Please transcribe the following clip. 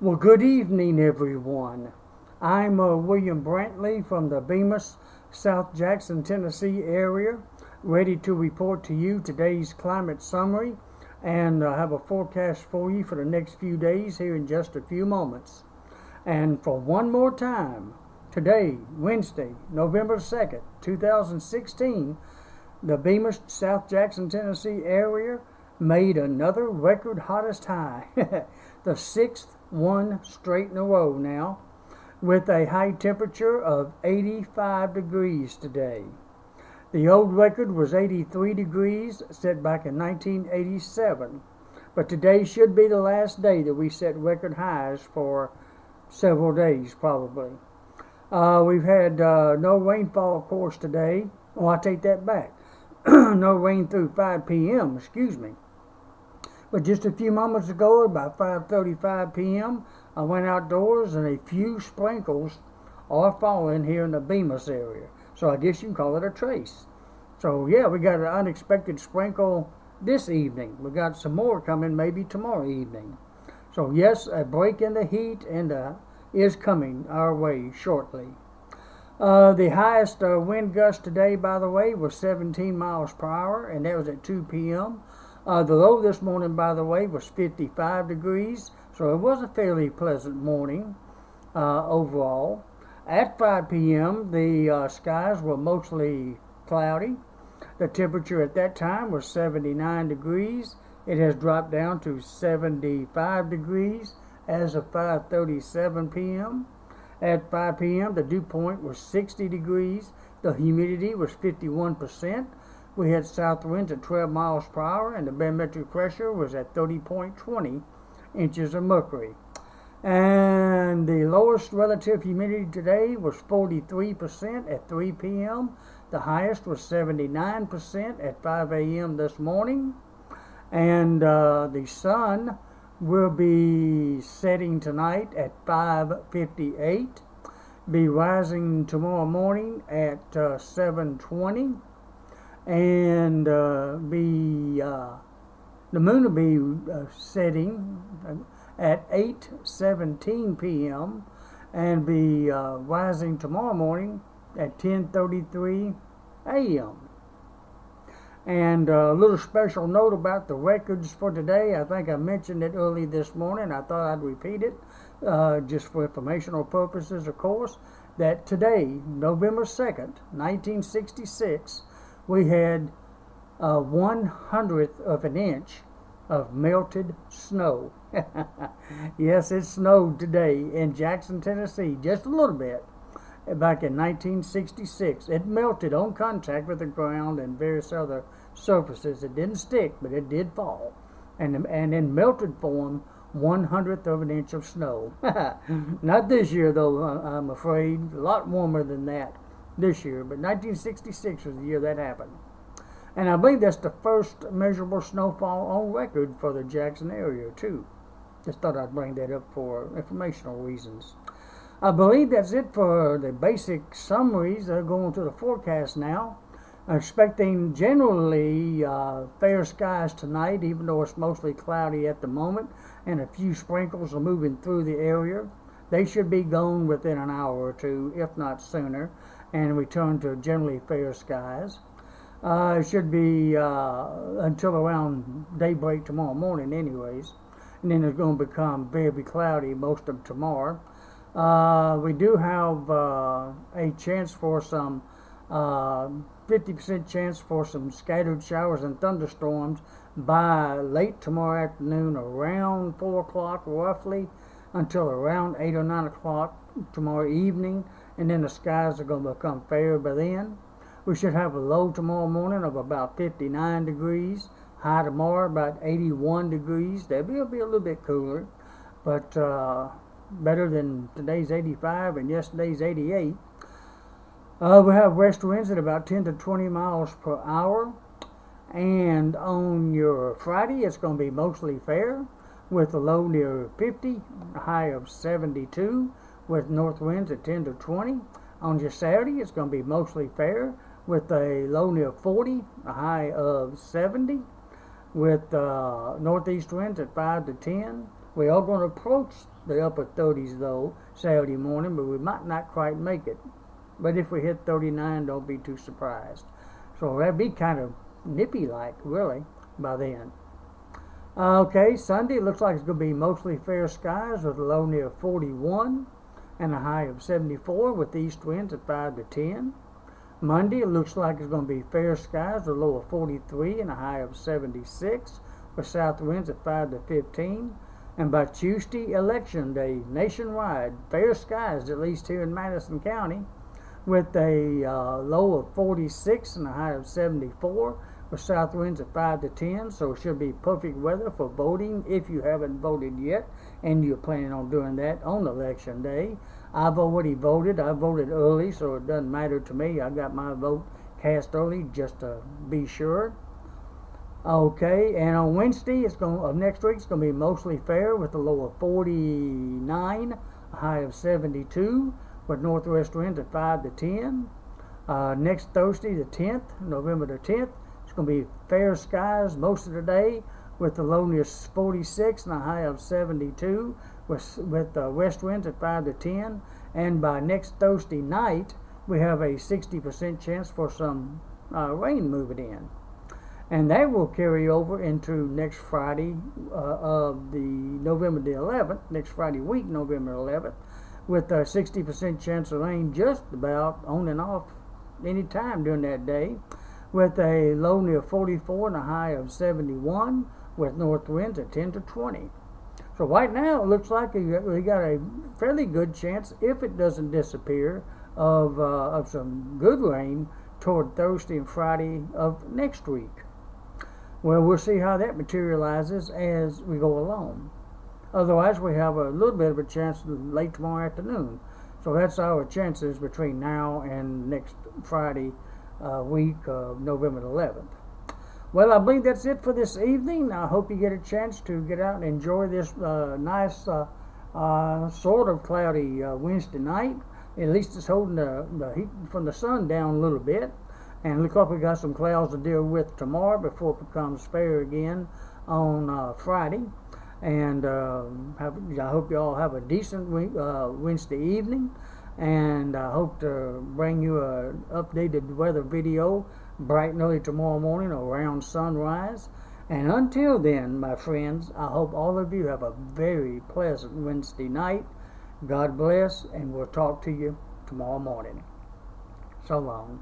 Well, good evening, everyone. I'm William Brantley from the Bemis, South Jackson, Tennessee area, ready to report to you today's climate summary and have a forecast for you for the next few days here in just a few moments. And for one more time, today, Wednesday, November 2nd, 2016, the Bemis, South Jackson, Tennessee area made another record hottest high, the sixth one straight in a row now, with a high temperature of 85 degrees today. The old record was 83 degrees, set back in 1987, but today should be the last day that we set record highs for several days probably. We've had no rainfall, of course, today. Oh, I take that back. No rain through 5 p.m., excuse me. But just a few moments ago, about 5:35 p.m., I went outdoors and a few sprinkles are falling here in the Bemis area. So I guess you can call it a trace. So yeah, we got an unexpected sprinkle this evening. We got some more coming maybe tomorrow evening. So yes, a break in the heat is coming our way shortly. The highest wind gust today, by the way, was 17 miles per hour, and that was at 2 p.m. The low this morning, by the way, was 55 degrees, so it was a fairly pleasant morning overall. At 5 p.m., the skies were mostly cloudy. The temperature at that time was 79 degrees. It has dropped down to 75 degrees as of 5:37 p.m. At 5 p.m., the dew point was 60 degrees. The humidity was 51%. We had south winds at 12 miles per hour, and the barometric pressure was at 30.20 inches of mercury. And the lowest relative humidity today was 43% at 3 p.m. The highest was 79% at 5 a.m. this morning. And the sun will be setting tonight at 5:58, be rising tomorrow morning at 7:20. And the moon will be setting at 8:17 p.m. and be rising tomorrow morning at 10:33 a.m. And a little special note about the records for today. I think I mentioned it early this morning. I thought I'd repeat it just for informational purposes, of course, that today, November 2nd, 1966, we had 1/100th of an inch of melted snow. Yes, it snowed today in Jackson, Tennessee, just a little bit. Back in 1966, it melted on contact with the ground and various other surfaces. It didn't stick, but it did fall. And in melted form, 1/100th of an inch of snow. Not this year, though, I'm afraid. A lot warmer than that this year, but 1966 was the year that happened. And I believe that's the first measurable snowfall on record for the Jackson area, too. Just thought I'd bring that up for informational reasons. I believe that's it for the basic summaries. Going to the forecast now. I'm expecting generally fair skies tonight, even though it's mostly cloudy at the moment, and a few sprinkles are moving through the area. They should be gone within an hour or two, if not sooner, and return to generally fair skies. It should be until around daybreak tomorrow morning anyways, and then it's going to become very cloudy most of tomorrow. We do have a chance for some 50% chance for some scattered showers and thunderstorms by late tomorrow afternoon, around 4 o'clock roughly, until around 8 or 9 o'clock tomorrow evening, and then the skies are going to become fair by then. We should have a low tomorrow morning of about 59 degrees, high tomorrow about 81 degrees. That'll be a little bit cooler, but better than today's 85 and yesterday's 88. We have west winds at about 10 to 20 miles per hour. And on your Friday, it's going to be mostly fair, with a low near 50, a high of 72, with north winds at 10 to 20. On your Saturday, it's going to be mostly fair, with a low near 40, a high of 70, with northeast winds at 5 to 10, We are going to approach the upper 30s though Saturday morning, but we might not quite make it. But if we hit 39, don't be too surprised. So that'd be kind of nippy like, really, by then. Okay, Sunday looks like it's going to be mostly fair skies with a low near 41 and a high of 74 with east winds at 5 to 10. Monday it looks like it's going to be fair skies with a low of 43 and a high of 76 with south winds at 5 to 15. And by Tuesday, Election Day, nationwide, fair skies, at least here in Madison County, with a low of 46 and a high of 74, with south winds at 5 to 10. So it should be perfect weather for voting if you haven't voted yet, and you're planning on doing that on Election Day. I've already voted. I voted early, so it doesn't matter to me. I got my vote cast early just to be sure. Okay, and on Wednesday of next week, it's going to be mostly fair with a low of 49, a high of 72, with northwest winds at 5 to 10. Next Thursday, the 10th, November the 10th, it's going to be fair skies most of the day with a low near 46 and a high of 72, with west winds at 5 to 10. And by next Thursday night, we have a 60% chance for some rain moving in. And that will carry over into next Friday of the November the 11th, next Friday week, November 11th, with a 60% chance of rain just about on and off any time during that day, with a low near 44 and a high of 71, with north winds at 10 to 20. So right now it looks like we got a fairly good chance, if it doesn't disappear, of some good rain toward Thursday and Friday of next week. Well, we'll see how that materializes as we go along. Otherwise, we have a little bit of a chance late tomorrow afternoon. So that's our chances between now and next Friday week of November 11th. Well, I believe that's it for this evening. I hope you get a chance to get out and enjoy this nice, sort of cloudy Wednesday night. At least it's holding the heat from the sun down a little bit. And looks like we got some clouds to deal with tomorrow before it becomes fair again on Friday. And I hope you all have a decent Wednesday evening. And I hope to bring you an updated weather video bright and early tomorrow morning around sunrise. And until then, my friends, I hope all of you have a very pleasant Wednesday night. God bless, and we'll talk to you tomorrow morning. So long.